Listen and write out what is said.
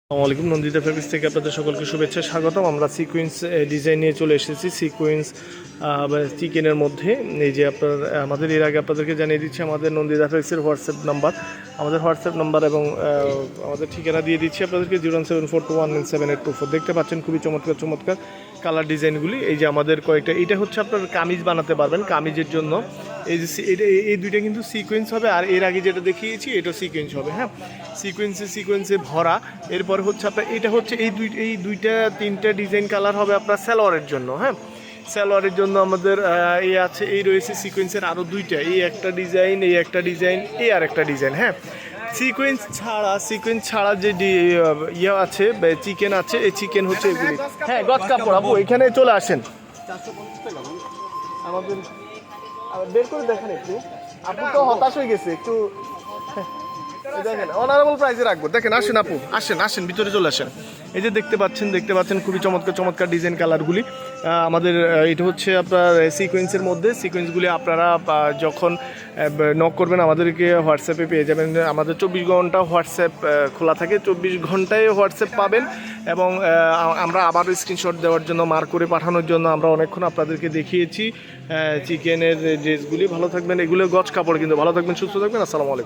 আসসালামু আলাইকুম। নন্দিতা ফেব্রিক্স থেকে আপনাদের সকলকে শুভেচ্ছা স্বাগতম। আমরা সিকোয়েন্স ডিজাইন নিয়ে চলে এসেছি। সিকোয়েন্স চিকেনের মধ্যে এই যে আমাদের এর আগে আপনাদেরকে জানিয়ে দিচ্ছি আমাদের নন্দিতা ফেব্রিক্সের হোয়াটসঅ্যাপ নাম্বার, আমাদের হোয়াটসঅ্যাপ নাম্বার এবং আমাদের ঠিকানা দিয়ে দিচ্ছি আপনাদেরকে 01742197824। দেখতে পাচ্ছেন খুবই চমৎকার চমৎকার কালার ডিজাইনগুলি। এই যে আমাদের কয়েকটা, এটা হচ্ছে আপনার কামিজ বানাতে পারবেন। কামিজের জন্য এই যে এই দুইটা কিন্তু সিকোয়েন্স হবে, আর এর আগে যেটা দেখিয়েছি এটা সিকোয়েন্স হবে। হ্যাঁ, সিকোয়েন্সে ভরা। এরপর হচ্ছে আপনার এটা হচ্ছে এই দুইটা তিনটা ডিজাইন কালার হবে আপনার সালোয়ারের জন্য। হ্যাঁ, সালোয়ারের জন্য আমাদের এই রয়েছে সিকোয়েন্সের আরও দুইটা, এই একটা ডিজাইন, এই একটা ডিজাইন, এই আর একটা ডিজাইন। হ্যাঁ, সিকোয়েন্স ছাড়া যে ইয়ে আছে, চিকেন আছে, এই চিকেন হচ্ছে এগুলি। হ্যাঁ, গজ কাপড় আপু এখানে চলে আসেন, আমাদের বের করে দেখেন একটু। আপনি তো হতাশ হয়ে গেছে একটু, দেখেন অনারেবল প্রাইসে রাখবো। দেখেন, আসেন আপু, আসেন ভিতরে চলে আসেন। এই যে দেখতে পাচ্ছেন খুবই চমৎকার চমৎকার ডিজাইন কালারগুলি। আমাদের এটা হচ্ছে আপনার সিকোয়েন্সের মধ্যে। সিকোয়েন্সগুলি আপনারা যখন নক করবেন আমাদেরকে হোয়াটসঅ্যাপে পেয়ে যাবেন। আমাদের 24 ঘন্টা হোয়াটসঅ্যাপ খোলা থাকে, 24 ঘন্টায় হোয়াটসঅ্যাপ পাবেন। এবং আমরা আবার স্ক্রিনশট দেওয়ার জন্য, মার্ক করে পাঠানোর জন্য আমরা অনেকক্ষণ আপনাদেরকে দেখিয়েছি চিকেনের ড্রেসগুলি। ভালো থাকবেন, এগুলো গজ কাপড় কিন্তু। ভালো থাকবেন, সুস্থ থাকবেন। আসসালামু আলাইকুম।